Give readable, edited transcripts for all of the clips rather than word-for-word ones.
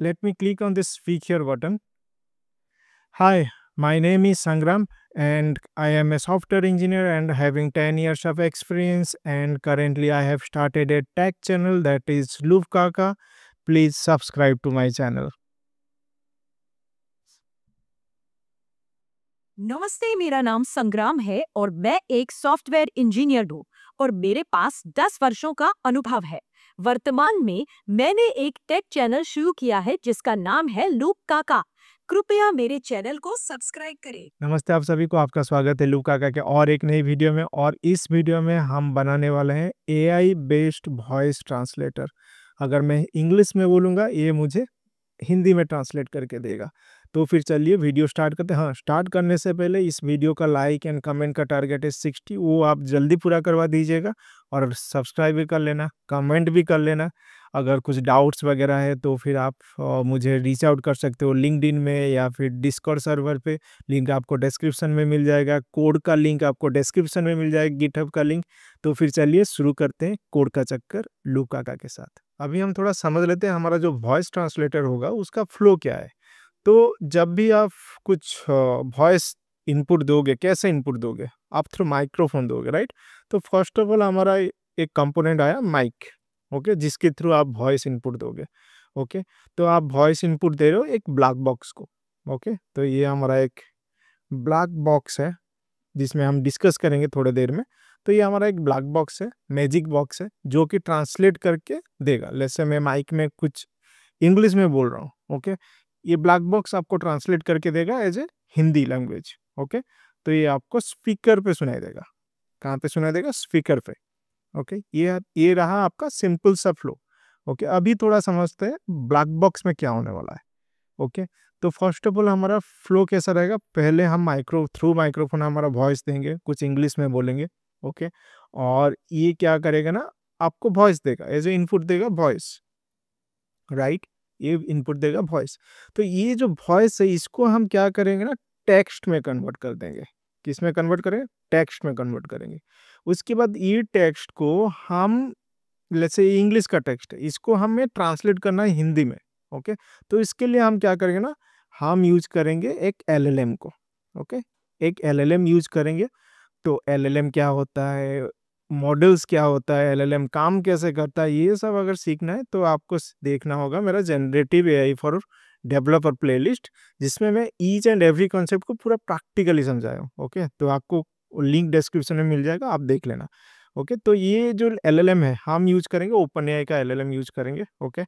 Let me click on this speak here button. Hi, my name is Sangram and I am a software engineer and having 10 years of experience, and currently I have started a tech channel that is Loop Kaka. Please subscribe to my channel. नमस्ते, मेरा नाम संग्राम है और मैं एक software engineer हूँ और मेरे पास 10 वर्षों का अनुभव है। वर्तमान में मैंने एक टेक चैनल शुरू किया है जिसका नाम है लूप काका। कृपया मेरे चैनल को सब्सक्राइब करें। नमस्ते आप सभी को, आपका स्वागत है लूप काका के और एक नई वीडियो में। और इस वीडियो में हम बनाने वाले हैं एआई बेस्ड वॉइस ट्रांसलेटर। अगर मैं इंग्लिश में बोलूँगा ये मुझे हिंदी में ट्रांसलेट करके देगा। तो फिर चलिए वीडियो स्टार्ट करते हैं। हाँ, स्टार्ट करने से पहले इस वीडियो का लाइक एंड कमेंट का टारगेट है 60, वो आप जल्दी पूरा करवा दीजिएगा। और सब्सक्राइब भी कर लेना, कमेंट भी कर लेना। अगर कुछ डाउट्स वगैरह है तो फिर आप मुझे रीच आउट कर सकते हो लिंक्डइन में या फिर डिस्कॉर्ड सर्वर पे। लिंक आपको डिस्क्रिप्शन में मिल जाएगा, कोड का लिंक आपको डिस्क्रिप्शन में मिल जाएगा, गिटहब का लिंक। तो फिर चलिए शुरू करते हैं कोड का चक्कर लूप काका के साथ। अभी हम थोड़ा समझ लेते हैं हमारा जो वॉइस ट्रांसलेटर होगा उसका फ्लो क्या है। तो जब भी आप कुछ वॉइस इनपुट दोगे, कैसे इनपुट दोगे? आप थ्रू माइक्रोफोन दोगे, राइट? तो फर्स्ट ऑफ ऑल हमारा एक कंपोनेंट आया माइक, ओके, जिसके थ्रू आप वॉइस इनपुट दोगे। ओके, तो आप वॉइस इनपुट दे रहे हो एक ब्लैक बॉक्स को। ओके, तो ये हमारा एक ब्लैक बॉक्स है जिसमें हम डिस्कस करेंगे थोड़ी देर में। तो ये हमारा एक ब्लैक बॉक्स है, मैजिक बॉक्स है, जो कि ट्रांसलेट करके देगा। जैसे मैं माइक में कुछ इंग्लिश में बोल रहा हूँ, ओके, ये ब्लैक बॉक्स आपको ट्रांसलेट करके देगा as a Hindi language. Okay, तो ये आपको स्पीकर पे सुनाई देगा। कहाँ पे सुनाई देगा? स्पीकर पे। ओके, ये रहा आपका सिंपल सा फ्लो। ओके, अभी थोड़ा समझते हैं ब्लैक बॉक्स में क्या होने वाला है। ओके, तो फर्स्ट ऑफ ऑल हमारा फ्लो कैसा रहेगा? पहले हम थ्रू माइक्रोफोन हमारा वॉइस देंगे, कुछ इंग्लिश में बोलेंगे। ओके, और ये क्या करेगा ना, आपको वॉइस देगा, एज ए इनपुट देगा वॉइस, राइट? ये इनपुट देगा वॉइस। तो ये जो वॉइस है इसको हम क्या करेंगे ना, टेक्स्ट में कन्वर्ट कर देंगे। किस में कन्वर्ट करेंगे? टेक्स्ट में कन्वर्ट करेंगे। उसके बाद ये टेक्स्ट को हम, जैसे इंग्लिश का टेक्स्ट है, इसको हमें ट्रांसलेट करना है हिंदी में। ओके, तो इसके लिए हम क्या करेंगे ना, हम यूज करेंगे एक एलएलएम को। ओके, एक एलएलएम यूज करेंगे। तो एलएलएम क्या होता है, मॉडल्स क्या होता है, एलएलएम काम कैसे करता है, ये सब अगर सीखना है तो आपको देखना होगा मेरा generative AI for developer playlist, जिसमें मैं ईच एंड एवरी कॉन्सेप्ट को पूरा प्रैक्टिकली समझाया हूँ। ओके, तो आपको लिंक डिस्क्रिप्शन में मिल जाएगा, आप देख लेना। ओके, तो ये जो एलएलएम है हम यूज करेंगे ओपन एआई का एलएलएम यूज करेंगे। Okay,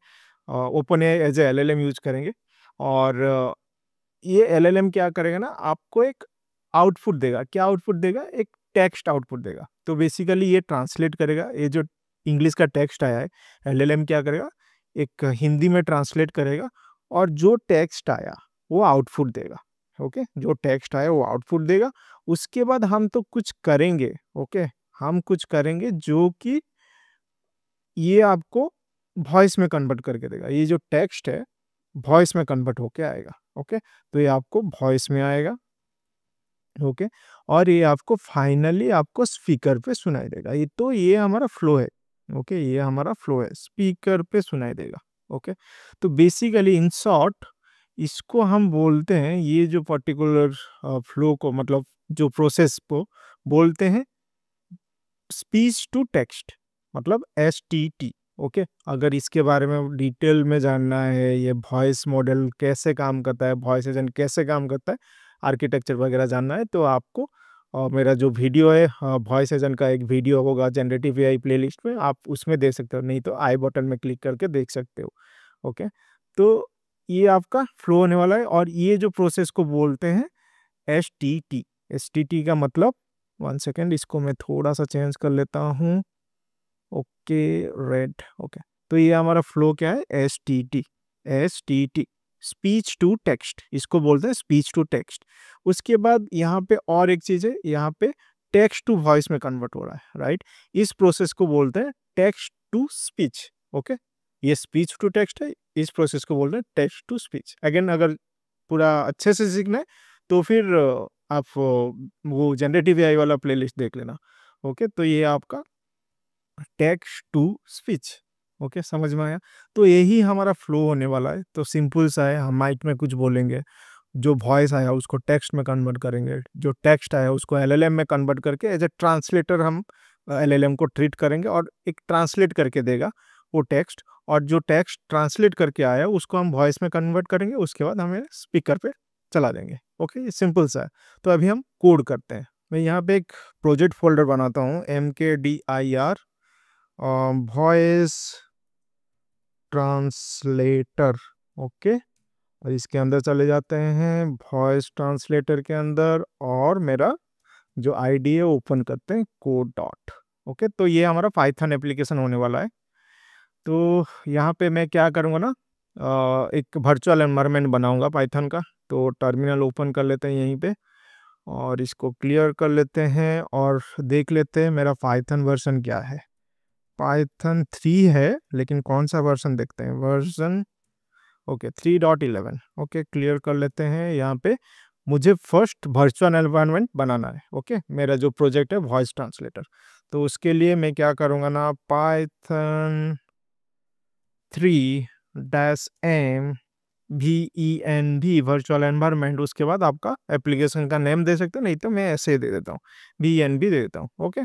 open AI as a LLM use करेंगे। और ये एलएलएम क्या करेगा ना, आपको एक आउटपुट देगा। क्या आउटपुट देगा? एक टेक्स्ट आउटपुट देगा। तो बेसिकली ये ट्रांसलेट करेगा, ये जो इंग्लिश का टेक्स्ट आया है, एलएलएम क्या करेगा, एक हिंदी में ट्रांसलेट करेगा और जो टेक्स्ट आया वो आउटपुट देगा। ओके, जो टेक्स्ट आया वो आउटपुट देगा। उसके बाद हम तो कुछ करेंगे। ओके, हम कुछ करेंगे जो कि ये आपको वॉइस में कन्वर्ट करके देगा। ये जो टेक्स्ट है वॉइस में कन्वर्ट होके आएगा। ओके, तो ये आपको वॉइस में आएगा। ओके, और ये आपको फाइनली आपको स्पीकर पे सुनाई देगा। ये हमारा फ्लो है। ओके, ये हमारा फ्लो है, स्पीकर पे सुनाई देगा। ओके, तो बेसिकली इन शॉर्ट इसको हम बोलते हैं, ये जो पर्टिकुलर फ्लो को, मतलब जो प्रोसेस को बोलते हैं स्पीच टू टेक्स्ट, मतलब एसटीटी। ओके, अगर इसके बारे में डिटेल में जानना है, ये वॉइस मॉडल कैसे काम करता है, वॉइस एजेंट कैसे काम करता है, आर्किटेक्चर वगैरह जानना है, तो आपको मेरा जो वीडियो है वॉइस एजेंट का एक वीडियो होगा जनरेटिव एआई प्लेलिस्ट में, आप उसमें देख सकते हो, नहीं तो आई बटन में क्लिक करके देख सकते हो। ओके, तो ये आपका फ्लो होने वाला है और ये जो प्रोसेस को बोलते हैं एसटीटी। एसटीटी का मतलब, वन सेकेंड, इसको मैं थोड़ा सा चेंज कर लेता हूँ। Okay, red. ओके, तो ये हमारा फ्लो क्या है? S T T. S T T, speech to text, इसको बोलते हैं स्पीच टू टेक्स्ट। उसके बाद यहाँ पे और एक चीज है, यहाँ पे टेक्स्ट टू वॉइस में कन्वर्ट हो रहा है, राइट? इस प्रोसेस को बोलते हैं टेक्स्ट टू स्पीच। ओके, ये स्पीच टू टेक्स्ट है, इस प्रोसेस को बोलते हैं टेक्स्ट टू स्पीच। अगेन, अगर पूरा अच्छे से सीखना है तो फिर आप वो जनरेटिव एआई वाला प्लेलिस्ट देख लेना। ओके, तो ये आपका टेक्स्ट टू स्पीच। ओके, समझ में आया? तो यही हमारा फ्लो होने वाला है। तो सिंपल सा है, हम माइक में कुछ बोलेंगे, जो वॉइस आया उसको टेक्स्ट में कन्वर्ट करेंगे, जो टेक्स्ट आया उसको एलएलएम में कन्वर्ट करके एज ए ट्रांसलेटर हम एलएलएम को ट्रीट करेंगे और एक ट्रांसलेट करके देगा वो टेक्स्ट, और जो टेक्स्ट ट्रांसलेट करके आया उसको हम वॉइस में कन्वर्ट करेंगे, उसके बाद हमें स्पीकर पे चला देंगे। ओके, ये सिंपल सा है। तो अभी हम कोड करते हैं। मैं यहाँ पे एक प्रोजेक्ट फोल्डर बनाता हूँ, MKDIR वॉइस ट्रांसलेटर। ओके, और इसके अंदर चले जाते हैं, वॉइस ट्रांसलेटर के अंदर, और मेरा जो आईडी है ओपन करते हैं कोड डॉट। ओके, तो ये हमारा पाइथन एप्लीकेशन होने वाला है। तो यहाँ पे मैं क्या करूँगा ना, एक वर्चुअल एनवायरनमेंट बनाऊंगा पाइथन का। तो टर्मिनल ओपन कर लेते हैं यहीं पे, और इसको क्लियर कर लेते हैं और देख लेते हैं मेरा पाइथन वर्जन क्या है। पाइथन 3 है, लेकिन कौन सा वर्जन देखते हैं, वर्जन ओके 3.11। ओके, क्लियर कर लेते हैं। यहाँ पे मुझे फर्स्ट वर्चुअल एनवायरनमेंट बनाना है। ओके, मेरा जो प्रोजेक्ट है वॉइस ट्रांसलेटर, तो उसके लिए मैं क्या करूँगा ना, Python 3-m VENV virtual environment, उसके बाद आपका एप्लीकेशन का नेम दे सकते हो, नहीं तो मैं ऐसे ही दे देता हूँ, VNV दे देता हूँ। ओके,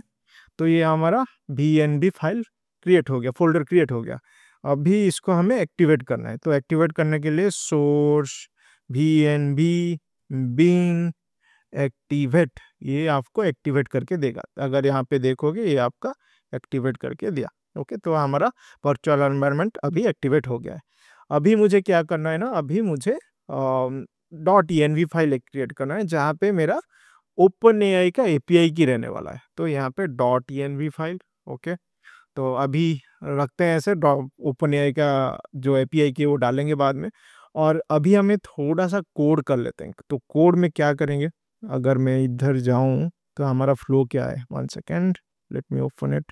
तो ये हमारा VNV फाइल क्रिएट हो गया, फोल्डर क्रिएट हो गया। अभी इसको हमें एक्टिवेट करना है। तो एक्टिवेट करने के लिए सोर्स VNV बिंग एक्टिवेट, ये आपको एक्टिवेट करके देगा। अगर यहाँ पे देखोगे ये आपका एक्टिवेट करके दिया। ओके, तो हमारा वर्चुअल एनवायरनमेंट अभी एक्टिवेट हो गया है। अभी मुझे क्या करना है ना, अभी मुझे .env फाइल क्रिएट करना है, जहाँ पे मेरा ओपन एआई का एपीआई की रहने वाला है। तो यहाँ पे .env फाइल। ओके, तो अभी रखते हैं ऐसे, ओपन एआई का जो एपीआई की वो डालेंगे बाद में। और अभी हमें थोड़ा सा कोड कर लेते हैं। तो कोड में क्या करेंगे, अगर मैं इधर जाऊं तो हमारा फ्लो क्या है, 1 second, let me open it.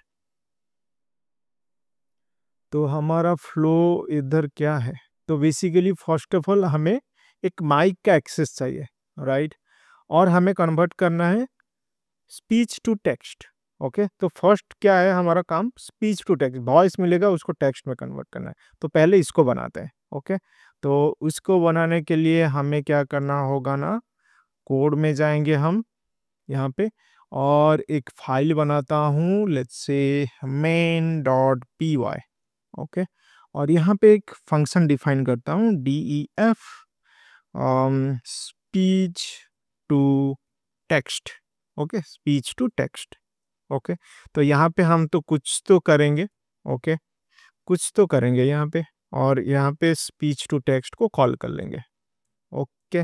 तो हमारा फ्लो इधर क्या है, तो बेसिकली फर्स्ट ऑफ ऑल हमें एक माइक का एक्सेस चाहिए, राइट, और हमें कन्वर्ट करना है स्पीच टू टेक्स्ट। ओके, तो फर्स्ट क्या है हमारा काम, स्पीच टू टेक्स्ट, वॉइस मिलेगा उसको टेक्स्ट में कन्वर्ट करना है। तो पहले इसको बनाते हैं। ओके, तो उसको बनाने के लिए हमें क्या करना होगा ना, कोड में जाएंगे हम यहाँ पे, और एक फाइल बनाता हूँ, लेट्स से main.py। ओके, और यहाँ पे एक फंक्शन डिफाइन करता हूँ, DEF speech to text. Okay, speech to text. Okay, तो यहाँ पे हम तो कुछ तो करेंगे। ओके, कुछ तो करेंगे यहाँ पे, और यहाँ पे स्पीच टू टेक्स्ट को कॉल कर लेंगे। ओके,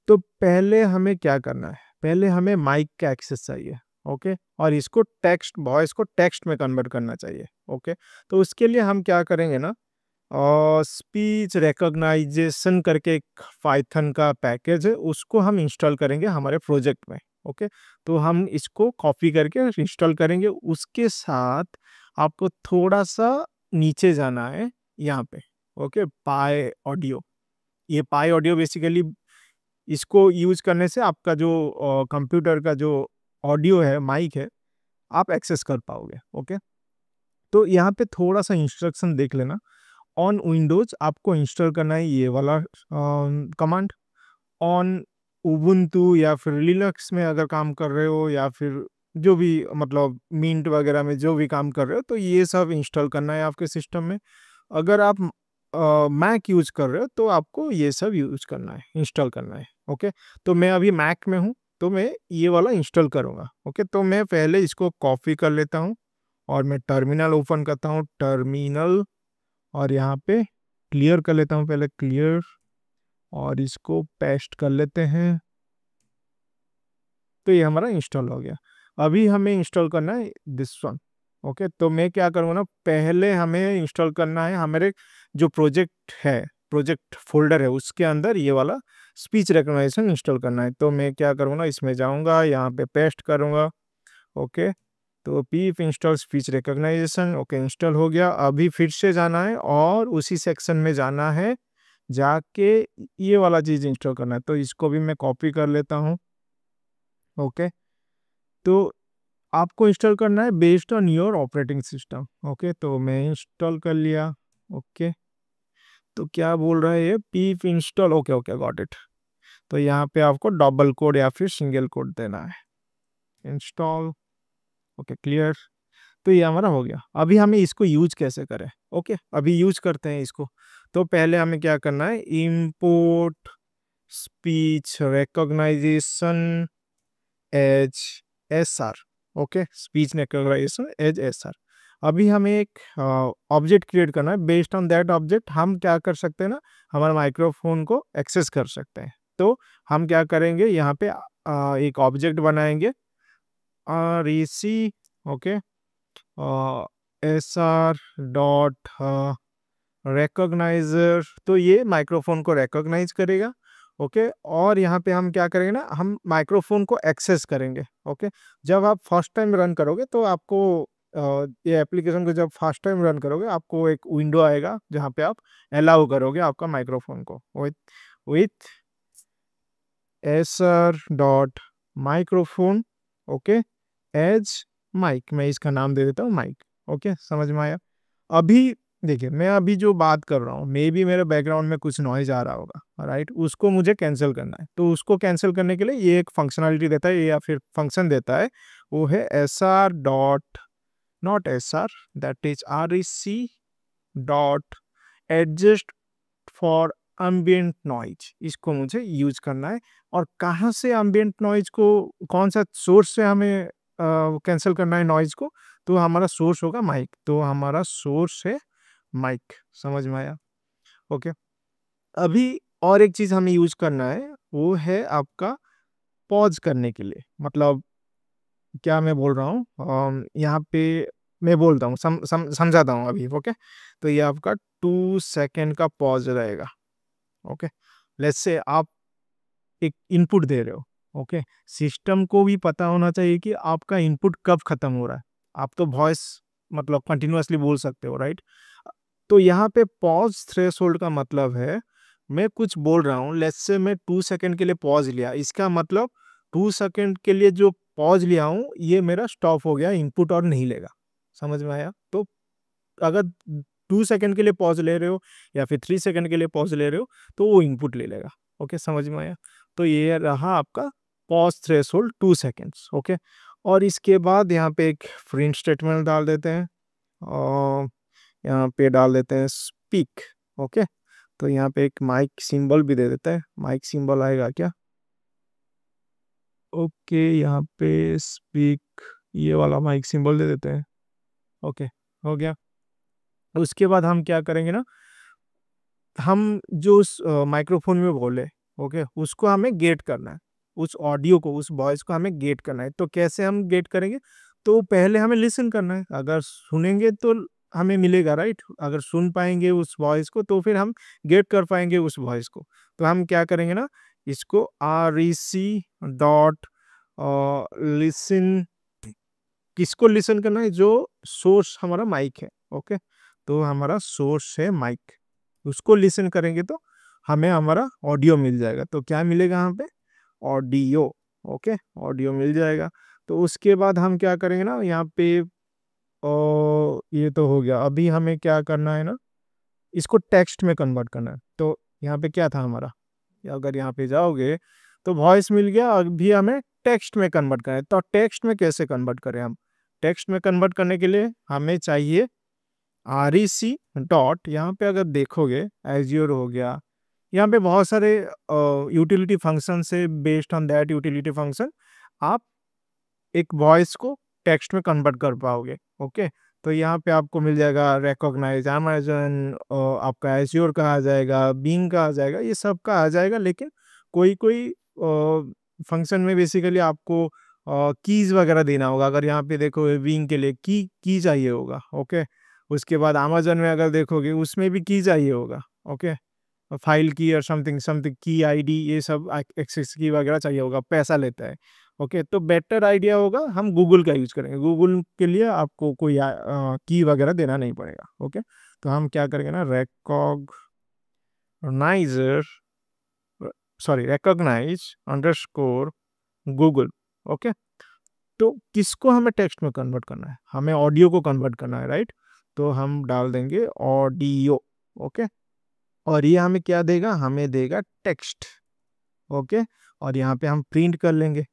तो पहले हमें क्या करना है, पहले हमें माइक का एक्सेस चाहिए। ओके, और इसको टेक्स्ट, वॉइस को टेक्स्ट में कन्वर्ट करना चाहिए। ओके, तो उसके लिए हम क्या करेंगे ना, और स्पीच रिकॉग्नाइजेशन करके एक पाइथन का पैकेज है, उसको हम इंस्टॉल करेंगे हमारे प्रोजेक्ट में। ओके, तो हम इसको कॉपी करके इंस्टॉल करेंगे। उसके साथ आपको थोड़ा सा नीचे जाना है यहाँ पे। ओके, पाई ऑडियो, ये पाई ऑडियो बेसिकली इसको यूज करने से आपका जो कंप्यूटर का जो ऑडियो है, माइक है, आप एक्सेस कर पाओगे। ओके, तो यहाँ पे थोड़ा सा इंस्ट्रक्शन देख लेना। ऑन विंडोज आपको इंस्टॉल करना है ये वाला कमांड। ऑन उबुंटू या फिर लिनक्स में अगर काम कर रहे हो, या फिर जो भी मतलब मिंट वगैरह में जो भी काम कर रहे हो, तो ये सब इंस्टॉल करना है आपके सिस्टम में। अगर आप मैक यूज कर रहे हो तो आपको ये सब यूज करना है, इंस्टॉल करना है। ओके, तो मैं अभी मैक में हूँ, तो मैं ये वाला इंस्टॉल करूँगा। ओके, तो मैं पहले इसको कॉपी कर लेता हूँ, और मैं टर्मिनल ओपन करता हूँ, टर्मिनल, और यहाँ पे क्लियर कर लेता हूँ, पहले क्लियर, और इसको पेस्ट कर लेते हैं। तो ये हमारा इंस्टॉल हो गया। अभी हमें इंस्टॉल करना है दिस वन। ओके, तो मैं क्या करूँगा ना, पहले हमें इंस्टॉल करना है हमारे जो प्रोजेक्ट है, प्रोजेक्ट फोल्डर है, उसके अंदर ये वाला स्पीच रिकॉग्निशन इंस्टॉल करना है। तो मैं क्या करूँगा, इसमें जाऊँगा, यहाँ पे पेस्ट करूँगा। ओके, तो pip install speech recognition. Okay, install हो गया। अभी फिर से जाना है और उसी सेक्शन में जाना है, जाके ये वाला चीज़ इंस्टॉल करना है। तो इसको भी मैं कॉपी कर लेता हूँ। ओके, तो आपको इंस्टॉल करना है based on your operating system. Okay, तो मैं इंस्टॉल कर लिया। ओके, तो क्या बोल रहा है ये, pip install. Okay okay, got it. तो यहाँ पे आपको डबल कोड या फिर सिंगल कोड देना है। इंस्टॉल। Okay, clear. तो ये हमारा हो गया। अभी हमें इसको यूज कैसे करें? ओके, अभी यूज करते हैं इसको। तो पहले हमें क्या करना है, import speech recognition as SR। Okay, speech recognition as SR। अभी हमें एक ऑब्जेक्ट क्रिएट करना है। बेस्ड ऑन दैट ऑब्जेक्ट हम क्या कर सकते हैं ना, हमारे माइक्रोफोन को एक्सेस कर सकते हैं। तो हम क्या करेंगे, यहाँ पे एक ऑब्जेक्ट बनाएंगे, REC। Okay, SR dot recogniser. तो ये माइक्रोफोन को रिकॉग्नाइज करेगा। ओके, और यहाँ पे हम क्या करेंगे ना, हम माइक्रोफोन को एक्सेस करेंगे। ओके, जब आप फर्स्ट टाइम रन करोगे तो आपको ये एप्लीकेशन को जब फर्स्ट टाइम रन करोगे आपको एक विंडो आएगा जहाँ पे आप अलाउ करोगे आपका माइक्रोफोन को with SR dot microphone. Okay, as mic. मैं इसका नाम दे देता हूँ माइक। ओके, समझ में आया? अभी देखिए, मैं अभी जो बात कर रहा हूँ, मे बी मेरे बैकग्राउंड में कुछ नॉइज आ रहा होगा, राइट? उसको मुझे कैंसिल करना है। तो उसको कैंसिल करने के लिए ये एक फंक्शनलिटी देता है या फिर फंक्शन देता है, वो है SR dot, not SR, that is REC dot adjust for ambient noise. इसको मुझे यूज करना है। और कहाँ से एम्बिएंट नॉइज को, कौन सा सोर्स से हमें कैंसिल करना है नॉइज को? तो हमारा सोर्स होगा माइक। तो हमारा सोर्स है माइक। समझ में आया? ओके, अभी और एक चीज हमें यूज करना है, वो है आपका पॉज करने के लिए। मतलब क्या मैं बोल रहा हूँ, यहाँ पे मैं बोलता हूँ, समझाता हूँ अभी। ओके, तो ये आपका 2 सेकेंड का पॉज रहेगा। ओके, लेट्स से आप एक इनपुट दे रहे हो। ओके, सिस्टम को भी पता होना चाहिए कि आपका इनपुट कब खत्म हो रहा है। आप तो वॉइस मतलब कंटिन्यूअसली बोल सकते हो, राइट? तो यहाँ पे पॉज थ्रेशोल्ड का मतलब है, मैं कुछ बोल रहा हूँ, लेट्स से मैं 2 सेकेंड के लिए पॉज लिया, इसका मतलब 2 सेकेंड के लिए जो पॉज लिया हूँ ये मेरा स्टॉप हो गया, इनपुट और नहीं लेगा। समझ में आया? तो अगर 2 सेकेंड के लिए पॉज ले रहे हो या फिर 3 सेकेंड के लिए पॉज ले रहे हो तो वो इनपुट ले लेगा। ओके, समझ में आया? तो ये रहा आपका पॉज थ्रेशोल्ड 2 सेकेंड्स। ओके, और इसके बाद यहाँ पे एक प्रिंट स्टेटमेंट डाल देते हैं और यहाँ पे डाल देते हैं स्पीक। ओके, तो यहाँ पे एक माइक सिंबल भी दे देते हैं। माइक सिंबल आएगा क्या? ओके, यहाँ पे स्पीक, ये वाला माइक सिंबल दे देते हैं। ओके, हो गया। उसके बाद हम क्या करेंगे ना, हम जो उस माइक्रोफोन में बोले, ओके, उसको हमें गेट करना है। उस ऑडियो को, उस वॉइस को हमें गेट करना है। तो कैसे हम गेट करेंगे? तो पहले हमें लिसन करना है। अगर सुनेंगे तो हमें मिलेगा, राइट? अगर सुन पाएंगे उस वॉइस को तो फिर हम गेट कर पाएंगे उस वॉइस को। तो हम क्या करेंगे ना, इसको REC डॉट लिसन, किसको लिसन करना है? जो सोर्स हमारा माइक है। ओके, तो हमारा सोर्स है माइक, उसको लिसन करेंगे तो हमें हमारा ऑडियो मिल जाएगा। तो क्या मिलेगा यहाँ पे? ऑडियो। ओके, ऑडियो मिल जाएगा। तो उसके बाद हम क्या करेंगे ना, यहाँ पे ये तो हो गया। अभी हमें क्या करना है ना, इसको टेक्स्ट में कन्वर्ट करना है। तो यहाँ पे क्या था हमारा, अगर यहाँ पे जाओगे तो वॉइस मिल गया, अभी हमें टेक्स्ट में कन्वर्ट करना है। तो टेक्स्ट में कैसे कन्वर्ट करें हम? टेक्स्ट में कन्वर्ट करने के लिए हमें चाहिए REC डॉट, यहाँ पे अगर देखोगे एज्योर हो गया, यहाँ पे बहुत सारे यूटिलिटी फंक्शन से, based on that utility function आप एक वॉइस को टेक्स्ट में कन्वर्ट कर पाओगे। ओके, तो यहाँ पे आपको मिल जाएगा रिकॉग्नाइज अमेजन, आपका एज्योर का आ जाएगा, बिंग का आ जाएगा, ये सब का आ जाएगा। लेकिन कोई कोई फंक्शन में बेसिकली आपको कीज वगैरह देना होगा। अगर यहाँ पे देखो बिंग के लिए की चाहिए होगा। ओके, उसके बाद अमेजन में अगर देखोगे उसमें भी की चाहिए होगा। ओके, फाइल की और समथिंग समथिंग की ID, ये सब एक्सेस की वगैरह चाहिए होगा, पैसा लेता है। ओके, तो बेटर आइडिया होगा हम गूगल का यूज करेंगे। गूगल के लिए आपको कोई की वगैरह देना नहीं पड़ेगा। ओके, तो हम क्या करेंगे ना, recognizer, sorry, recognize underscore Google. Okay, तो किसको हमें टेक्स्ट में कन्वर्ट करना है, हमें ऑडियो को कन्वर्ट करना है, राइट। तो हम डाल देंगे ऑडियो, ओके। और ये हमें क्या देगा, हमें देगा टेक्स्ट, ओके। और यहाँ पे हम प्रिंट कर लेंगे,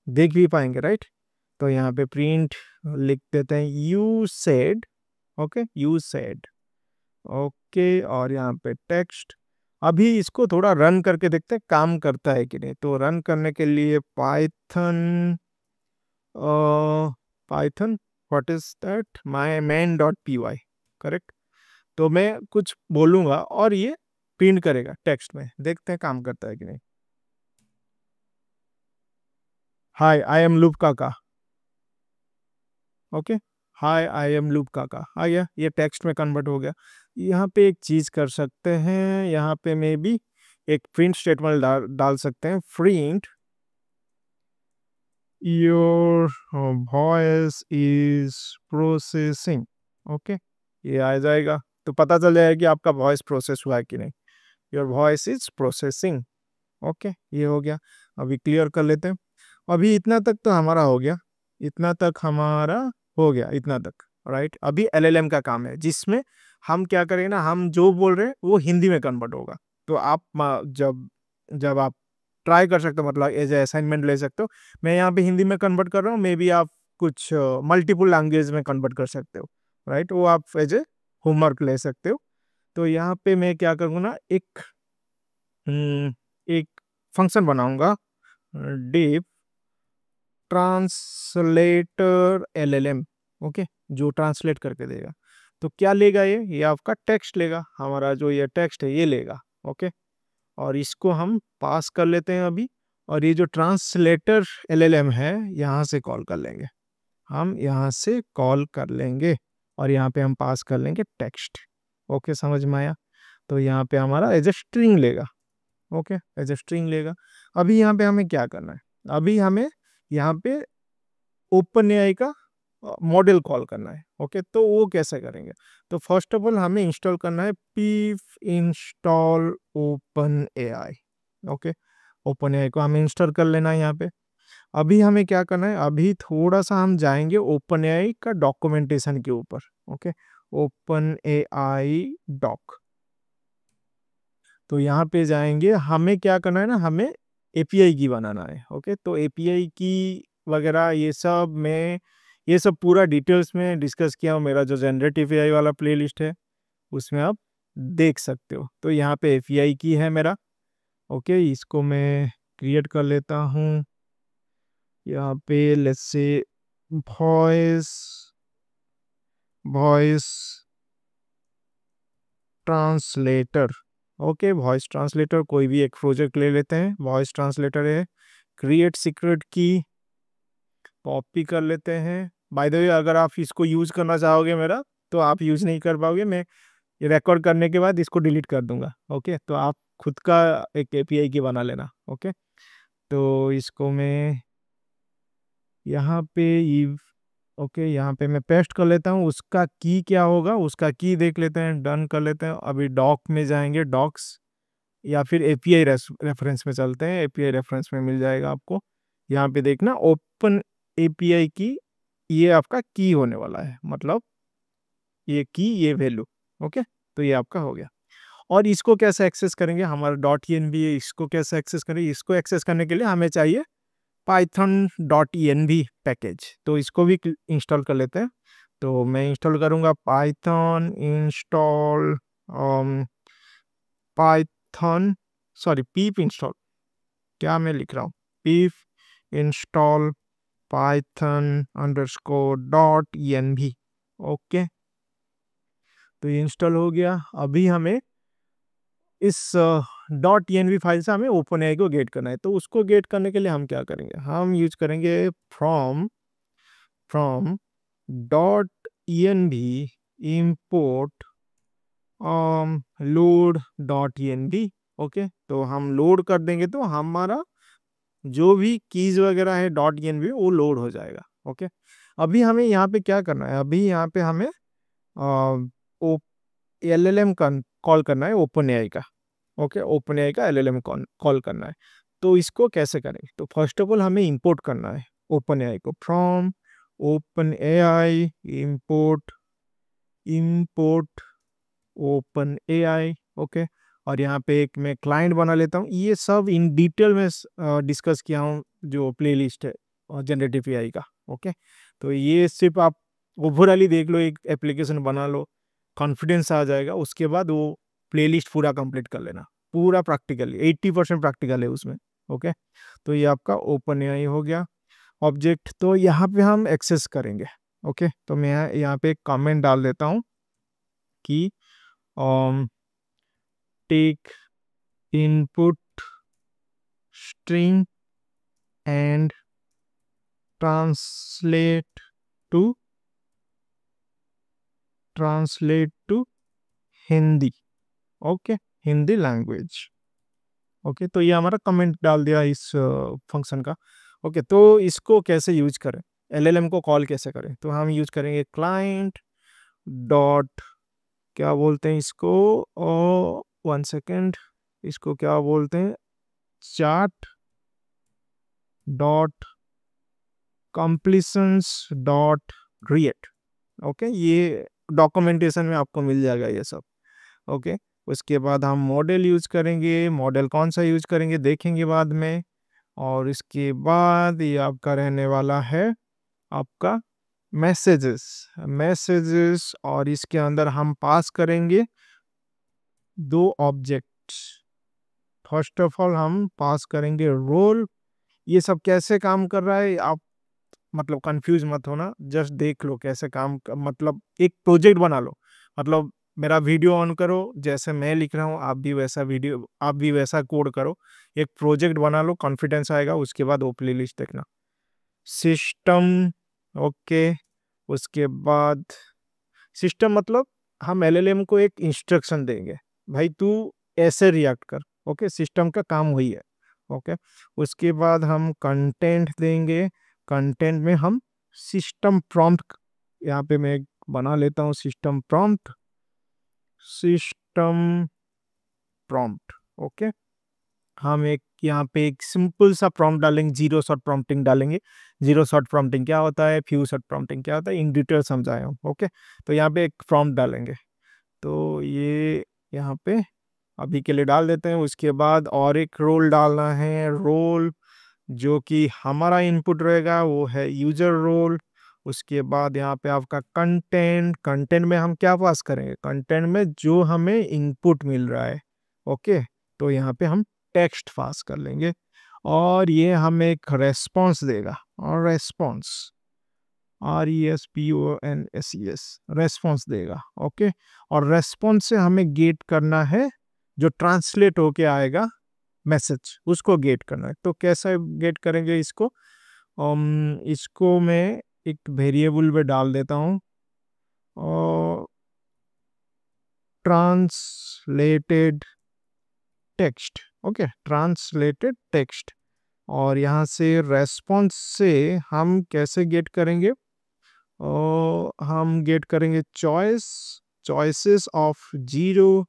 देख भी पाएंगे, राइट। तो यहाँ पे प्रिंट लिख देते हैं you said, okay, you said, okay. और यहाँ पे टेक्स्ट। अभी इसको थोड़ा रन करके देखते हैं काम करता है कि नहीं। तो रन करने के लिए Python, Python what is that, my main dot P Y, correct. तो मैं कुछ बोलूँगा और ये प्रिंट करेगा टेक्स्ट में, देखते हैं काम करता है कि नहीं। हाय आई एम लूप काका, okay, hi I am Loop काका आ गया, ये टेक्स्ट में कन्वर्ट हो गया। यहाँ पे एक चीज़ कर सकते हैं, यहाँ पे मे बी एक प्रिंट स्टेटमेंट डाल सकते हैं, print your voice is processing, okay. ये आ जाएगा तो पता चल जाएगा कि आपका वॉइस प्रोसेस हुआ है कि नहीं। Your voice is processing, okay, ये हो गया। अभी क्लियर कर लेते हैं। अभी इतना तक तो हमारा हो गया, इतना तक हमारा हो गया, इतना तक, राइट। अभी एलएलएम का काम है, जिसमें हम क्या करेंगे ना, हम जो बोल रहे हैं वो हिंदी में कन्वर्ट होगा। तो आप जब जब आप ट्राई कर सकते हो, मतलब एज ए असाइनमेंट ले सकते हो। मैं यहाँ पे हिंदी में कन्वर्ट कर रहा हूँ, मे बी आप कुछ मल्टीपल लैंग्वेज में कन्वर्ट कर सकते हो, राइट। वो आप एज ए होमवर्क ले सकते हो। तो यहाँ पे मैं क्या करूँगा ना, एक फंक्शन बनाऊंगा, डिप ट्रांसलेटर एलएलएम, ओके, जो ट्रांसलेट करके देगा। तो क्या लेगा ये आपका टेक्स्ट लेगा, हमारा जो ये टेक्स्ट है ये लेगा, ओके। और इसको हम पास कर लेते हैं अभी। और ये जो ट्रांसलेटर एलएलएम है, यहाँ से कॉल कर लेंगे, हम यहाँ से कॉल कर लेंगे। और यहाँ पे हम पास कर लेंगे टेक्स्ट, ओके, समझ में आया। तो यहाँ पे हमारा एज ए स्ट्रिंग लेगा, ओके, एज ए स्ट्रिंग लेगा। अभी यहाँ पे हमें क्या करना है, अभी हमें यहाँ पे ओपन एआई का मॉडल कॉल करना है, ओके। तो वो कैसे करेंगे, तो फर्स्ट ऑफ ऑल हमें इंस्टॉल करना है pip install open AI, okay. Open AI को हमें इंस्टॉल कर लेना है यहाँ पे। अभी हमें क्या करना है, अभी थोड़ा सा हम जाएंगे ओपन एआई का डॉक्यूमेंटेशन के ऊपर, ओके, ओपन एआई डॉक। तो यहाँ पे जाएंगे, हमें क्या करना है ना, हमें एपीआई की बनाना है, ओके। तो एपीआई की वगैरह ये सब पूरा डिटेल्स में डिस्कस किया हूँ, मेरा जो जनरेटिव एआई वाला प्लेलिस्ट है उसमें आप देख सकते हो। तो यहाँ पे एपीआई की है मेरा, ओके। इसको मैं क्रिएट कर लेता हूँ। यहाँ पे let's say voice voice translator, okay, voice translator कोई भी एक प्रोजेक्ट ले लेते हैं, वॉइस ट्रांसलेटर है। क्रिएट सीक्रेट की कॉपी कर लेते हैं। बाय द वे, अगर आप इसको यूज़ करना चाहोगे मेरा, तो आप यूज़ नहीं कर पाओगे, मैं ये रिकॉर्ड करने के बाद इसको डिलीट कर दूंगा, ओके। तो आप खुद का एक एपीआई की बना लेना, ओके। तो इसको मैं यहाँ पे ओके, यहाँ पे मैं पेस्ट कर लेता हूँ। उसका की क्या होगा, उसका की देख लेते हैं, डन कर लेते हैं। अभी डॉक में जाएंगे, डॉक्स, या फिर एपीआई रेफरेंस में चलते हैं, एपीआई रेफरेंस में मिल जाएगा आपको। यहाँ पे देखना ओपन एपीआई की, ये आपका की होने वाला है, मतलब ये की, ये वैल्यू, ओके। तो ये आपका हो गया। और इसको कैसे एक्सेस करेंगे, हमारा .env है, इसको कैसे एक्सेस करेंगे, इसको एक्सेस करने के लिए हमें चाहिए python.env पैकेज। तो इसको भी इंस्टॉल कर लेते हैं। तो मैं इंस्टॉल करूँगा पाइथन इंस्टॉल पाइथन पीप इंस्टॉल, क्या मैं लिख रहा हूँ, पीप इंस्टॉल python_.env, ओके। तो ये इंस्टॉल हो गया। अभी हमें इस .env फाइल से हमें ओपन एआई को गेट करना है। तो उसको गेट करने के लिए हम क्या करेंगे, हम यूज करेंगे from .env import load.env, okay. तो हम लोड कर देंगे तो हमारा जो भी कीज वगैरह है .env वो लोड हो जाएगा, ओके। अभी हमें यहाँ पे क्या करना है, अभी यहाँ पे हमें एलएलएम कॉल करना है ओपन एआई का, ओके। ओपन एआई का एलएलएम कॉल करना है। तो इसको कैसे करें, तो फर्स्ट ऑफ ऑल हमें इंपोर्ट करना है, ओपन एआई को, from open AI import open AI. Okay, और यहाँ पे एक मैं क्लाइंट बना लेता हूँ। ये सब इन डिटेल में डिस्कस किया हूँ जो प्लेलिस्ट है जनरेटिव एआई का। ओके, तो ये सिर्फ आप ओवरऑली देख लो, एक एप्लीकेशन बना लो, कॉन्फिडेंस आ जाएगा। उसके बाद वो प्लेलिस्ट पूरा कंप्लीट कर लेना, पूरा प्रैक्टिकली 80% प्रैक्टिकल है उसमें। ओके, तो ये आपका ओपन एआई हो गया। ऑब्जेक्ट तो यहाँ पे हम एक्सेस करेंगे। ओके, तो मैं यहाँ पे एक कमेंट डाल देता हूँ कि take input string and translate to Hindi. Okay, Hindi language. Okay, तो ये हमारा कमेंट डाल दिया इस फंक्शन का। ओके, तो इसको कैसे यूज करें, एलएलएम को कॉल कैसे करें, तो हम यूज करेंगे क्लाइंट डॉट, क्या बोलते हैं इसको, ओ 1 सेकेंड, इसको क्या बोलते हैं, chart dot completions dot create. Okay, ये डॉक्यूमेंटेशन में आपको मिल जाएगा ये सब। ओके, उसके बाद हम मॉडल यूज करेंगे, मॉडल कौन सा यूज करेंगे देखेंगे बाद में। और इसके बाद ये आपका रहने वाला है आपका मैसेजेस और इसके अंदर हम पास करेंगे 2 ऑब्जेक्ट्स। फर्स्ट ऑफ ऑल हम पास करेंगे रोल। ये सब कैसे काम कर रहा है आप मतलब कंफ्यूज मत होना, जस्ट देख लो कैसे मतलब एक प्रोजेक्ट बना लो। मतलब मेरा वीडियो ऑन करो, जैसे मैं लिख रहा हूँ आप भी वैसा कोड करो, एक प्रोजेक्ट बना लो, कॉन्फिडेंस आएगा। उसके बाद वो प्लेलिस्ट देखना, सिस्टम। ओके, उसके बाद सिस्टम मतलब हम एलएलएम को एक इंस्ट्रक्शन देंगे, भाई तू ऐसे रिएक्ट कर। ओके, सिस्टम का काम वही है। ओके, उसके बाद हम कंटेंट देंगे, कंटेंट में हम सिस्टम प्रॉम्प्ट, यहाँ पे मैं बना लेता हूँ सिस्टम प्रॉम्प्ट। ओके, हम एक यहाँ पे एक सिंपल सा प्रॉम्प्ट डालेंगे, जीरो शॉट प्रॉम्प्टिंग डालेंगे। जीरो शॉट प्रॉम्प्टिंग क्या होता है, फ्यू शॉट प्रॉम्प्टिंग क्या होता है, इन डिटेल समझाए हम। ओके, तो यहाँ पे एक प्रॉम्प्ट डालेंगे, तो ये यहाँ पे अभी के लिए डाल देते हैं। उसके बाद और एक रोल डालना है, रोल जो कि हमारा इनपुट रहेगा वो है यूजर रोल। उसके बाद यहाँ पे आपका कंटेंट में हम क्या पास करेंगे, कंटेंट में जो हमें इनपुट मिल रहा है। ओके, तो यहाँ पे हम टेक्स्ट पास कर लेंगे और ये हमें एक रेस्पॉन्स देगा, और रेस्पॉन्स देगा। ओके, और रेस्पॉन्स से हमें गेट करना है जो ट्रांसलेट होके आएगा मैसेज, उसको गेट करना है। तो कैसा गेट करेंगे इसको, इसको मैं एक वेरिएबल में डाल देता हूँ, और translated text. Okay, translated text. और यहाँ से रेस्पॉन्स से हम कैसे गेट करेंगे, हम गेट करेंगे choices of zero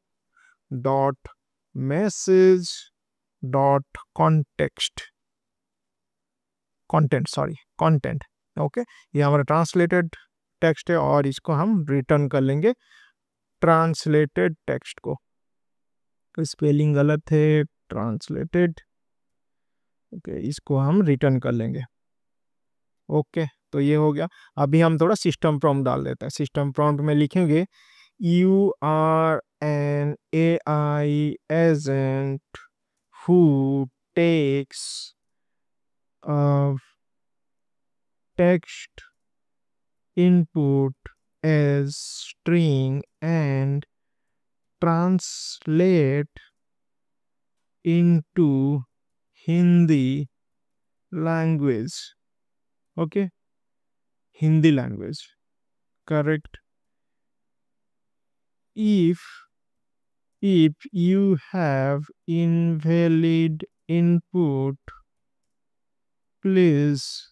dot message dot content. Okay, ये हमारा ट्रांसलेटेड टेक्स्ट है और इसको हम रिटर्न कर लेंगे ट्रांसलेटेड टेक्स्ट को। स्पेलिंग गलत है, ट्रांसलेटेड। ओके, इसको हम रिटर्न कर लेंगे। ओके, तो ये हो गया। अभी हम थोड़ा सिस्टम प्रॉम्प्ट डाल देते हैं। सिस्टम प्रॉम्प्ट में लिखेंगे you are an AI agent who takes text input as string and translate into Hindi language. Okay, Hindi language, correct. If you have invalid input, please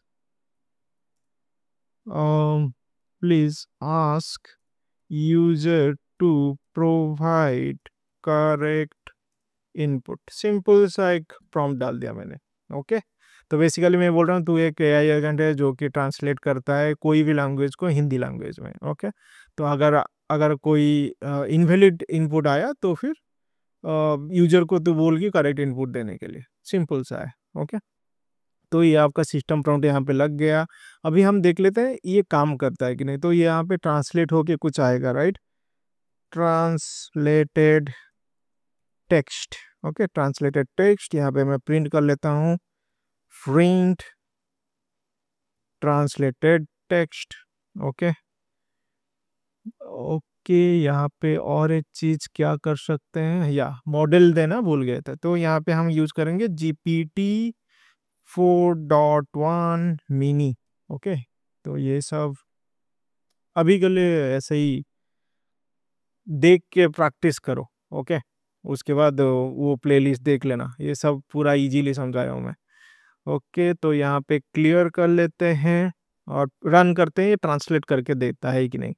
ask user to provide correct input. Simple सा एक prompt डाल दिया मैंने। Okay, तो basically मैं बोल रहा हूँ तू एक एआई एजेंट है जो कि ट्रांसलेट करता है कोई भी लैंग्वेज को हिंदी लैंग्वेज में। ओके, तो अगर अगर कोई इनवैलिड इनपुट आया तो फिर यूजर को तो बोल के करेक्ट इनपुट देने के लिए, सिंपल सा है। ओके, तो ये आपका सिस्टम प्रॉम्प्ट यहाँ पे लग गया। अभी हम देख लेते हैं ये काम करता है कि नहीं। तो ये यहाँ पे ट्रांसलेट होके कुछ आएगा, right, translated text. Okay, translated text यहाँ पे मैं प्रिंट कर लेता हूँ, print translated text. Okay okay, यहाँ पे और एक चीज क्या कर सकते हैं, या मॉडल देना भूल गए थे, तो यहाँ पे हम यूज करेंगे GPT 4.1 मिनी। ओके, तो ये सब अभी के लिए ऐसे ही देख के प्रैक्टिस करो। ओके, उसके बाद वो प्लेलिस्ट देख लेना, ये सब पूरा इजीली समझाया हूँ मैं। ओके, तो यहाँ पे क्लियर कर लेते हैं और रन करते हैं, ये ट्रांसलेट करके देता है कि नहीं।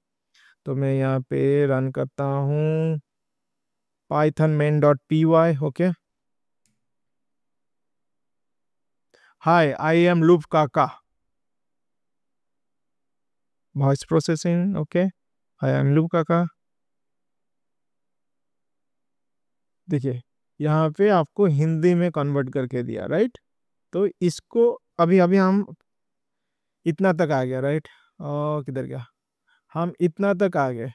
तो मैं यहाँ पे रन करता हूँ python main.py। Okay, hi I am Loop Kaka, voice processing. Okay, I am Loop Kaka. देखिए यहाँ पे आपको हिंदी में कन्वर्ट करके दिया, राइट। तो इसको अभी अभी हम इतना तक आ गया, राइट। किधर गया, हम इतना तक आ गए।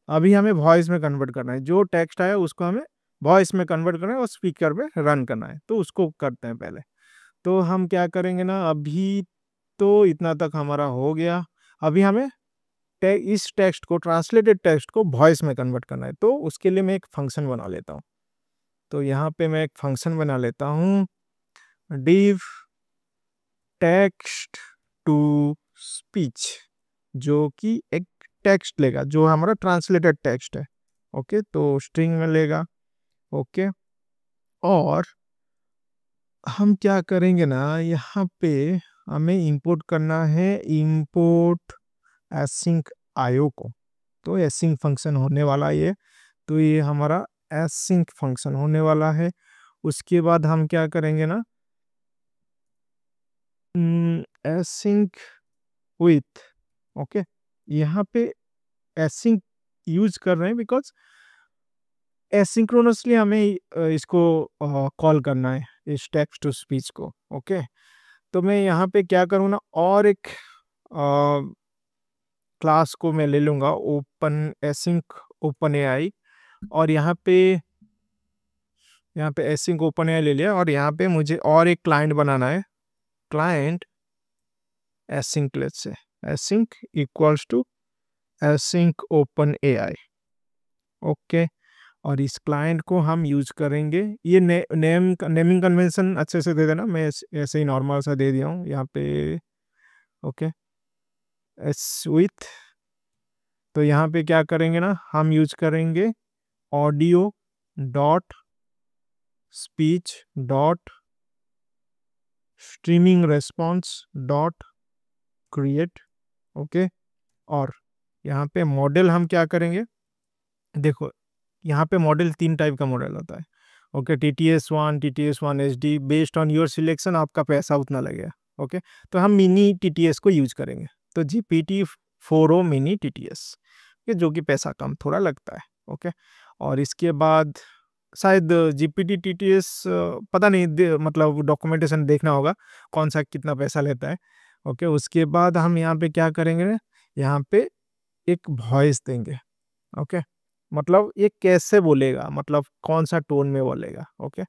अभी हमें वॉइस में कन्वर्ट करना है, जो टेक्स्ट आया उसको हमें वॉइस में कन्वर्ट करना है और स्पीकर पे रन करना है, तो उसको करते हैं पहले। तो हम क्या करेंगे ना, अभी तो इतना तक हमारा हो गया। अभी हमें इस टेक्स्ट को, ट्रांसलेटेड टेक्स्ट को वॉइस में कन्वर्ट करना है, तो उसके लिए मैं एक फंक्शन बना लेता हूँ। तो यहाँ पे मैं एक फंक्शन बना लेता हूँ, div टेक्स्ट टू स्पीच, जो कि एक टेक्स्ट लेगा जो हमारा ट्रांसलेटेड टेक्स्ट है। ओके, तो स्ट्रिंग में लेगा। ओके, और हम क्या करेंगे ना, यहाँ पे हमें इंपोर्ट करना है, इंपोर्ट एसिंक आयो को। तो एसिंक फंक्शन होने वाला है ये, तो ये हमारा एसिंक फंक्शन होने वाला है। उसके बाद हम क्या करेंगे ना, एसिंक विथ। ओके, यहाँ पे एसिंक यूज कर रहे हैं बिकॉज एसिंक्रोनसली हमें इसको कॉल करना है, इस टेक्स्ट टू स्पीच को। ओके, तो मैं यहाँ पे क्या करूँ ना, और एक क्लास को मैं ले लूँगा, ओपन एसिंक ओपन एआई, और यहाँ पे एसिंक ओपन एआई ले लिया, और यहाँ पे मुझे और एक क्लाइंट बनाना है, client async, let's say async equals to async open AI. Okay, और इस क्लाइंट को हम यूज करेंगे, ये नेमिंग कन्वेंशन अच्छे से दे देना, मैं ऐसे ही नॉर्मल सा दे दिया हूँ यहाँ पे। ओके, एस विथ, तो यहाँ पे क्या करेंगे ना, हम यूज करेंगे audio dot speech dot streaming response dot create. Okay, और यहाँ पे मॉडल हम क्या करेंगे, देखो यहाँ पे मॉडल 3 टाइप का मॉडल होता है। Okay, TTS1, TTS1 HD, based on your selection आपका पैसा उतना लगेगा। ओके, तो हम मिनी TTS को यूज करेंगे, तो GPT-4o मिनी TTS, जो कि पैसा कम थोड़ा लगता है। ओके, और इसके बाद शायद GPT TTS पता नहीं, मतलब डॉक्यूमेंटेशन देखना होगा कौन सा कितना पैसा लेता है। ओके, उसके बाद हम यहाँ पे क्या करेंगे, यहाँ पे एक वॉइस देंगे। ओके, मतलब ये कैसे बोलेगा, मतलब कौन सा टोन में बोलेगा। ओके,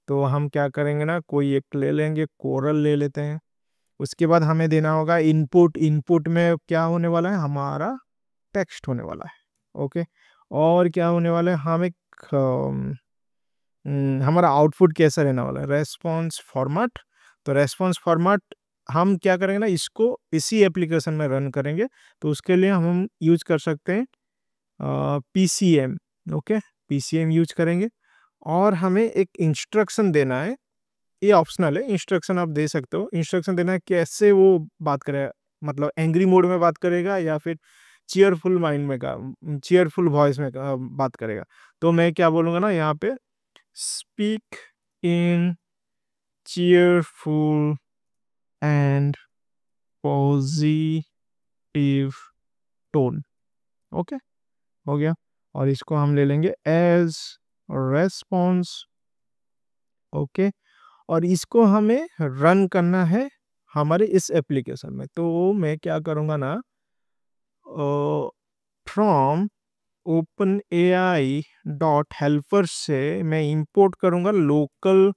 तो हम क्या करेंगे ना, कोई एक ले लेंगे, कोरल ले लेते हैं। उसके बाद हमें देना होगा इनपुट, इनपुट में क्या होने वाला है, हमारा टेक्स्ट होने वाला है। ओके, और क्या होने वाला है, हम एक हमारा आउटपुट कैसा रहने वाला है, रेस्पॉन्स फॉर्मेट। तो रेस्पॉन्स फॉर्मेट हम क्या करेंगे ना, इसको इसी एप्लीकेशन में रन करेंगे, तो उसके लिए हम यूज कर सकते हैं PCM। ओके, PCM यूज करेंगे, और हमें एक इंस्ट्रक्शन देना है, ये ऑप्शनल है, इंस्ट्रक्शन आप दे सकते हो। इंस्ट्रक्शन देना है कैसे वो बात करेगा, मतलब एंग्री मोड में बात करेगा या फिर चीयरफुल माइंड में का, चीयरफुल वॉइस में बात करेगा। तो मैं क्या बोलूँगा ना, यहाँ पे speak in cheerful and positive tone. Okay, हो गया। और इसको हम ले लेंगे एज रेस्पॉन्स। ओके, और इसको हमें रन करना है हमारे इस एप्लीकेशन में। तो मैं क्या करूँगा ना, from open AI dot helper से मैं इंपोर्ट करूँगा लोकल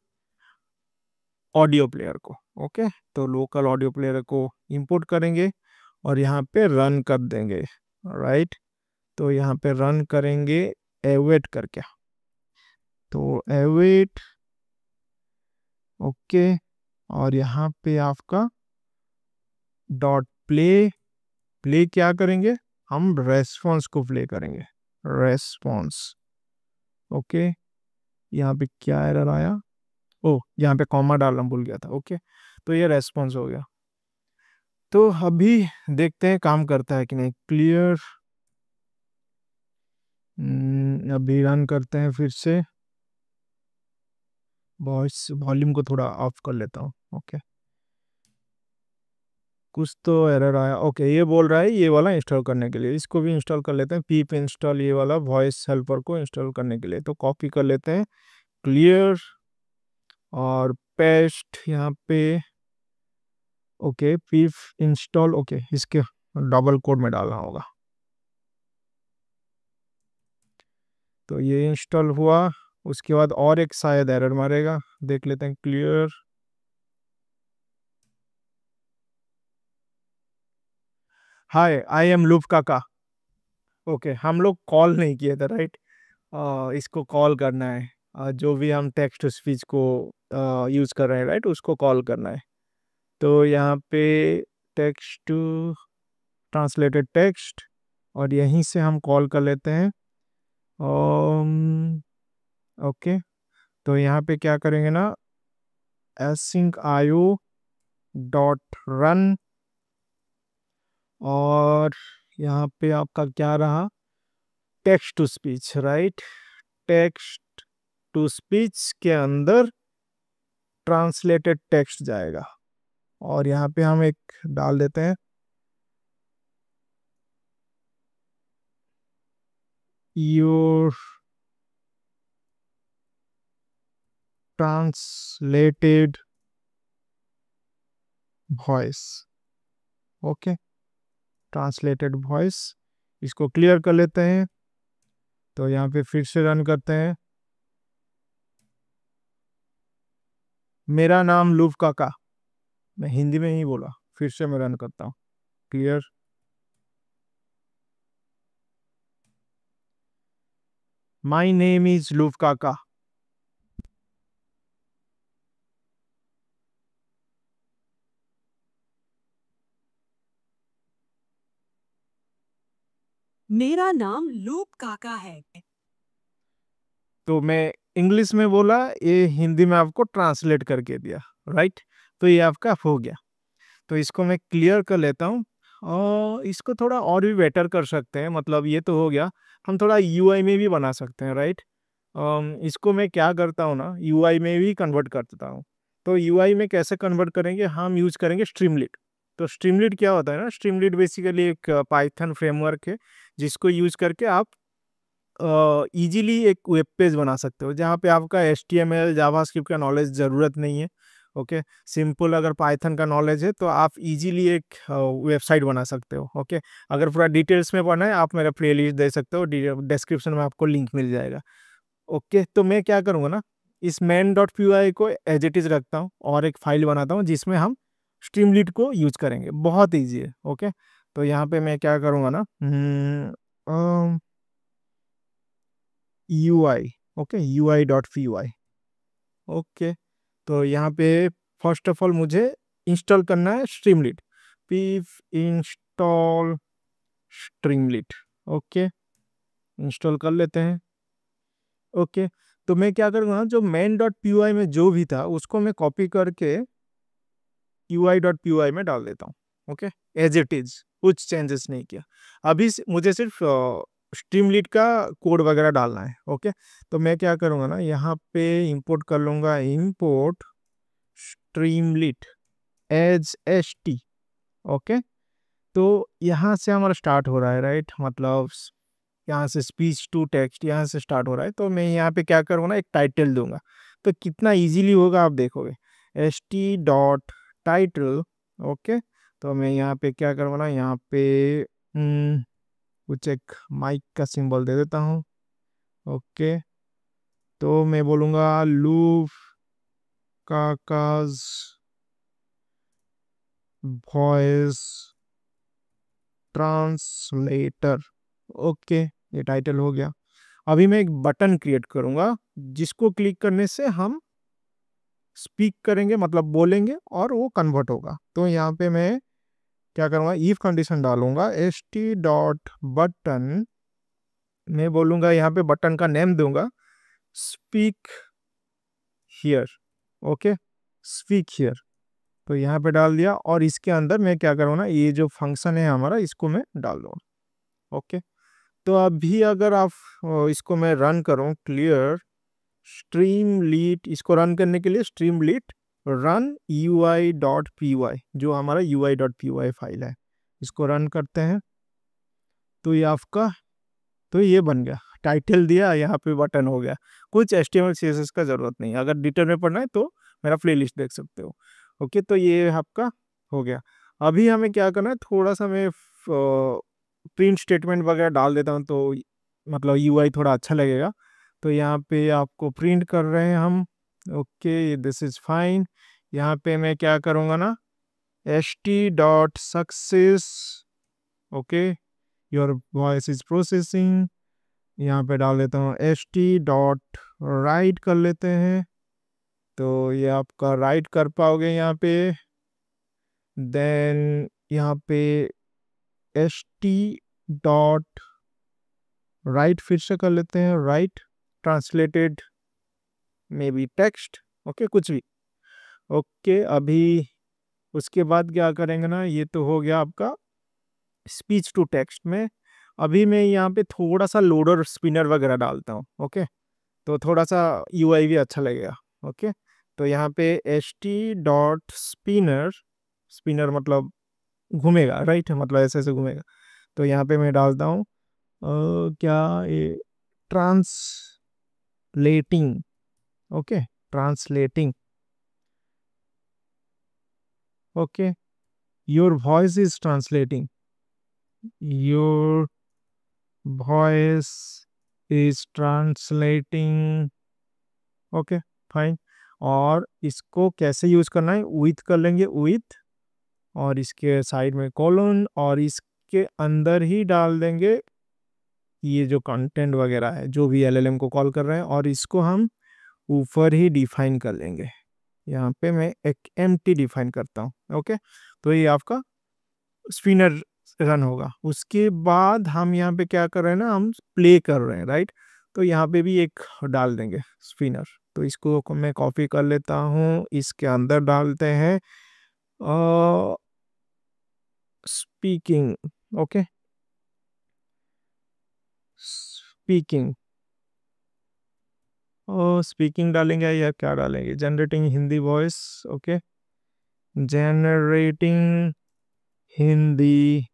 ऑडियो प्लेयर को। ओके, तो लोकल ऑडियो प्लेयर को इंपोर्ट करेंगे और यहाँ पे रन कर देंगे। राइट, तो यहाँ पे रन करेंगे एवेट करके। तो एवेट, ओके, और यहाँ पे आपका डॉट प्ले, प्ले क्या करेंगे हम, रेस्पॉन्स को प्ले करेंगे, रेस्पॉन्स। ओके, यहाँ पे क्या एरर आया, ओ यहाँ पे कॉमा डालना भूल गया था। ओके, तो ये रेस्पॉन्स हो गया। तो अभी देखते हैं काम करता है कि नहीं। क्लियर, अभी रन करते हैं फिर से। वॉइस वॉल्यूम को थोड़ा ऑफ कर लेता हूँ। ओके, कुछ तो एरर आया। ओके, ये बोल रहा है ये वाला इंस्टॉल करने के लिए, इसको भी इंस्टॉल कर लेते हैं। पीप इंस्टॉल, ये वाला वॉइस हेल्पर को इंस्टॉल करने के लिए। तो कॉपी कर लेते हैं, क्लियर और पेस्ट यहाँ पे। ओके, पीप इंस्टॉल। ओके, इसके डबल कोड में डालना होगा। तो ये इंस्टॉल हुआ, उसके बाद और एक शायद एरर मारेगा, देख लेते हैं। Clear, hi I am Loop काका। ओके, हम लोग कॉल नहीं किए थे, राइट। इसको कॉल करना है। जो भी हम टेक्स्ट टू स्पीच को यूज़ कर रहे हैं, राइट, उसको कॉल करना है। तो यहाँ पे टेक्स्ट टू ट्रांसलेटेड टेक्स्ट, और यहीं से हम कॉल कर लेते हैं। ओके, तो यहाँ पे क्या करेंगे ना, async io डॉट रन, और यहाँ पे आपका क्या रहा, text to speech, right. Text to speech के अंदर ट्रांसलेटेड टेक्स्ट जाएगा, और यहाँ पे हम एक डाल देते हैं, your translated voice. Okay, translated voice, इसको क्लियर कर लेते हैं। तो यहाँ पे फिर से रन करते हैं। मेरा नाम लूप काका, मैं हिंदी में ही बोला, फिर से मैं रन करता हूँ। Clear, my name is loop काका। मेरा नाम लूप काका है। तो मैं इंग्लिश में बोला, ये हिंदी में आपको ट्रांसलेट करके दिया, राइट। तो ये आपका हो गया। तो इसको मैं क्लियर कर लेता हूँ, और इसको थोड़ा और भी बेटर कर सकते हैं। मतलब ये तो हो गया, हम थोड़ा UI में भी बना सकते हैं, राइट। इसको मैं क्या करता हूँ ना, UI में भी कन्वर्ट कर देता हूँ। तो UI में कैसे कन्वर्ट करेंगे, हम यूज करेंगे स्ट्रीमलीट। तो स्ट्रीमलीट क्या होता है ना, स्ट्रीमलीट बेसिकली एक पाइथन फ्रेमवर्क है, जिसको यूज करके आप इजीली एक वेब पेज बना सकते हो, जहाँ पे आपका HTML जावास्क्रिप्ट का नॉलेज ज़रूरत नहीं है। ओके, सिंपल अगर पाइथन का नॉलेज है तो आप इजीली एक वेबसाइट बना सकते हो। ओके, अगर पूरा डिटेल्स में पढ़ना है, आप मेरा प्लेलिस्ट दे सकते हो, डिस्क्रिप्शन में आपको लिंक मिल जाएगा। ओके, तो मैं क्या करूँगा ना, इस main.py को एज इट इज़ रखता हूँ, और एक फाइल बनाता हूँ जिसमें हम स्ट्रीमलीट को यूज करेंगे। बहुत ईजी है। ओके, तो यहाँ पे मैं क्या करूँगा ना, UI, ओके, UI.py। ओके, तो यहाँ पे फर्स्ट ऑफ ऑल मुझे इंस्टॉल करना है स्ट्रीमलीट, pip इंस्टॉल स्ट्रीमलीट। ओके, इंस्टॉल कर लेते हैं। ओके, तो मैं क्या करूँगा, जो main.py में जो भी था उसको मैं कॉपी करके UI.py में डाल देता हूँ। ओके, एज इट इज, कुछ चेंजेस नहीं किया। अभी मुझे सिर्फ स्ट्रीमलीट का कोड वगैरह डालना है। ओके, तो मैं क्या करूँगा ना, यहाँ पे इंपोर्ट कर लूँगा, import Streamlit. As st। Okay, तो यहाँ से हमारा स्टार्ट हो रहा है, राइट, मतलब यहाँ से स्पीच टू टेक्स्ट यहाँ से स्टार्ट हो रहा है। तो मैं यहाँ पे क्या करूँगा ना, एक टाइटल दूंगा, तो कितना इजीली होगा आप देखोगे, st.title। ओके, तो मैं यहाँ पे क्या करूँगा ना, यहाँ पे कुछ एक माइक का सिंबल दे देता हूँ। ओके, तो मैं बोलूँगा लूफ काकाज वॉइस ट्रांसलेटर। ओके, ये टाइटल हो गया। अभी मैं एक बटन क्रिएट करूंगा जिसको क्लिक करने से हम स्पीक करेंगे, मतलब बोलेंगे, और वो कन्वर्ट होगा। तो यहाँ पे मैं क्या करूँगा, इफ कंडीशन डालूंगा st.button, मैं बोलूँगा यहाँ पे बटन का नेम दूंगा speak here. Okay, speak here, तो यहाँ पे डाल दिया। और इसके अंदर मैं क्या करूँगा ना, ये जो फंक्शन है हमारा, इसको मैं डाल दूँगा। ओके, तो अभी अगर आप इसको मैं रन करूँ, क्लियर स्ट्रीम लीट, इसको रन करने के लिए स्ट्रीम लीट रन ui.py, जो हमारा ui.py फाइल है, इसको रन करते हैं। तो ये आपका, तो ये बन गया, टाइटल दिया, यहाँ पे बटन हो गया। कुछ HTML CSS का ज़रूरत नहीं, अगर डिटेल में पढ़ना है तो मेरा प्लेलिस्ट देख सकते हो। ओके, तो ये आपका हो गया। अभी हमें क्या करना है, थोड़ा सा मैं प्रिंट स्टेटमेंट वगैरह डाल देता हूँ, तो मतलब UI थोड़ा अच्छा लगेगा। तो यहाँ पे आपको प्रिंट कर रहे हैं हम। Okay, this is fine. यहाँ पे मैं क्या करूँगा ना, st.success। Okay, your voice is processing, यहाँ पे डाल देता हूँ st.write कर लेते हैं। तो ये आपका राइट कर पाओगे यहाँ पे। देन यहाँ पे st.write फिर से कर लेते हैं, right translated may be text. Okay, कुछ भी। ओके, अभी उसके बाद क्या करेंगे ना, ये तो हो गया आपका स्पीच टू टेक्स्ट में। अभी मैं यहाँ पे थोड़ा सा लोडर स्पिनर वगैरह डालता हूँ। ओके, तो थोड़ा सा UI भी अच्छा लगेगा। ओके, तो यहाँ पे st.spinner, स्पिनर मतलब घूमेगा, राइट, मतलब ऐसे ऐसे घूमेगा। तो यहाँ पे मैं डालता हूँ क्या ये translating. Okay, translating. Okay, your voice is translating, your voice is translating. Okay, fine. और इसको कैसे यूज करना है, विथ कर लेंगे, विथ, और इसके साइड में कॉलन, और इसके अंदर ही डाल देंगे ये जो कंटेंट वगैरह है, जो भी LLM को कॉल कर रहे हैं, और इसको हम ऊपर ही डिफाइन कर लेंगे। यहाँ पे मैं एक एम्प्टी डिफाइन करता हूँ। ओके, तो ये आपका स्पिनर रन होगा। उसके बाद हम यहाँ पे क्या कर रहे हैं ना, हम प्ले कर रहे हैं, राइट। तो यहाँ पे भी एक डाल देंगे स्पिनर। तो इसको मैं कॉपी कर लेता हूँ, इसके अंदर डालते हैं स्पीकिंग। ओके, स्पीकिंग, स्पीकिंग डालेंगे या क्या डालेंगे, generating Hindi voice. Okay, generating Hindi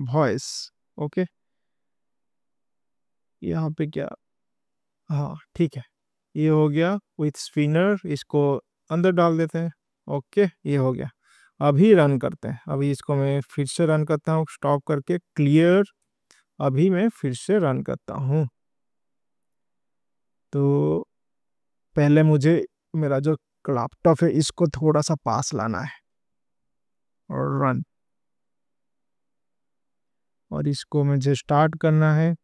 voice. Okay, यहाँ पे क्या, हाँ ठीक है, ये हो गया विथ स्पिनर, इसको अंदर डाल देते हैं। ओके, ये हो गया। अभी रन करते हैं, अभी इसको मैं फिर से रन करता हूँ, स्टॉप करके क्लियर। अभी मैं फिर से रन करता हूँ। तो पहले मुझे मेरा जो लैपटॉप है इसको थोड़ा सा पास लाना है, और रन, और इसको मुझे स्टार्ट करना है।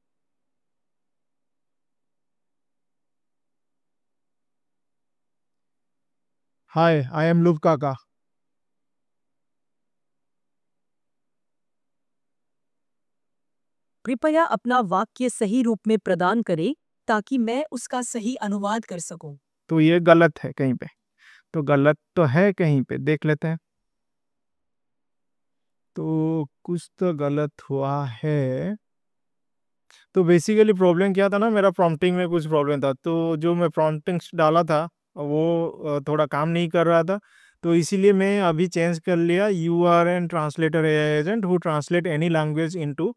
हाय, आई एम लुव काका। कृपया अपना वाक्य सही रूप में प्रदान करें ताकि मैं उसका सही अनुवाद कर सकूं। तो ये गलत है कहीं पे, तो गलत तो है कहीं पे, देख लेते हैं। तो कुछ तो गलत हुआ है। तो बेसिकली प्रॉब्लम क्या था ना, मेरा प्रॉम्प्टिंग में कुछ प्रॉब्लम था। तो जो मैं प्रॉम्प्टिंग डाला था वो थोड़ा काम नहीं कर रहा था। तो इसीलिए मैं अभी चेंज कर लिया, you are an translator AI agent who translate any language into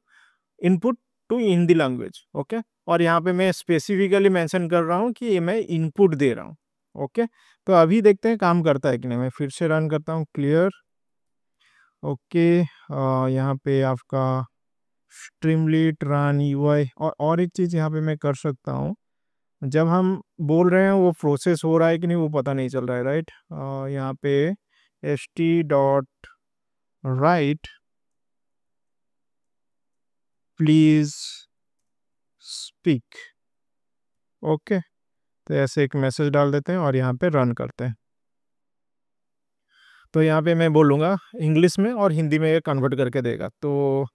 input to Hindi language. Okay, और यहाँ पे मैं स्पेसिफिकली मेंशन कर रहा हूँ कि ये मैं इनपुट दे रहा हूँ। ओके, तो अभी देखते हैं काम करता है कि नहीं। मैं फिर से रन करता हूँ, क्लियर। ओके, यहाँ पे आपका स्ट्रीमलीट रन यूआई, और एक चीज़ यहाँ पे मैं कर सकता हूँ, जब हम बोल रहे हैं वो प्रोसेस हो रहा है कि नहीं वो पता नहीं चल रहा है, राइट। यहाँ पे st.write प्लीज स्पीक। ओके, तो ऐसे एक मैसेज डाल देते हैं और यहाँ पे रन करते हैं। तो यहाँ पे मैं बोलूँगा इंग्लिश में और हिंदी में ये कन्वर्ट करके देगा, तो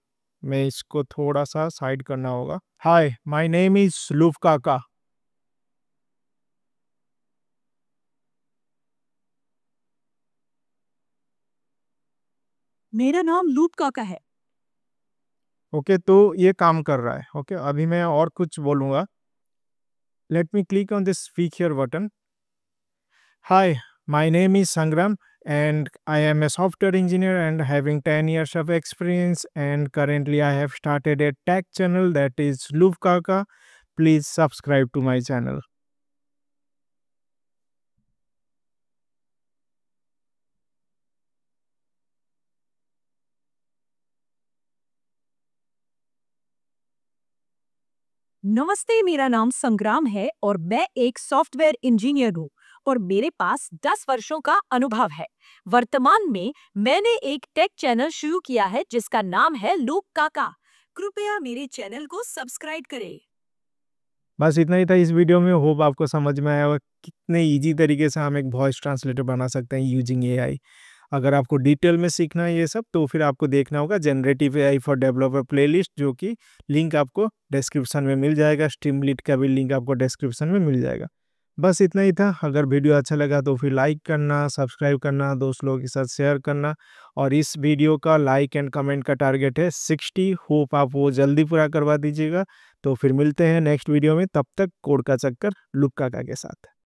मैं इसको थोड़ा सा साइड करना होगा। हाय, माय नेम इज लूफ काका। मेरा नाम लूप काका है। ओके, तो ये काम कर रहा है। ओके, अभी मैं और कुछ बोलूँगा। Let me click on this speak here button. Hi, my name is Sangram and I am a software engineer and having 10 years of experience, and currently I have started a tech channel that is Loof Kaka. Please subscribe to my channel. नमस्ते, मेरा नाम संग्राम है और मैं एक software engineer हूँ और मेरे पास 10 वर्षों का अनुभव है। वर्तमान में मैंने एक टेक चैनल शुरू किया है जिसका नाम है लूप काका। कृपया मेरे चैनल को सब्सक्राइब करें। बस इतना ही था इस वीडियो में। होप आपको समझ में आया होगा कितने इजी तरीके से हम एक वॉइस ट्रांसलेटर बना सकते हैं यूजिंग एआई। अगर आपको डिटेल में सीखना है ये सब, तो फिर आपको देखना होगा generative AI for developer playlist, जो कि लिंक आपको डिस्क्रिप्शन में मिल जाएगा। स्ट्रीमलीट का भी लिंक आपको डिस्क्रिप्शन में मिल जाएगा। बस इतना ही था। अगर वीडियो अच्छा लगा तो फिर लाइक करना, सब्सक्राइब करना, दोस्त लोगों के साथ शेयर करना। और इस वीडियो का लाइक एंड कमेंट का टारगेट है 60। होप आप वो जल्दी पूरा करवा दीजिएगा। तो फिर मिलते हैं नेक्स्ट वीडियो में, तब तक कोड का चक्कर लुक्का का के साथ।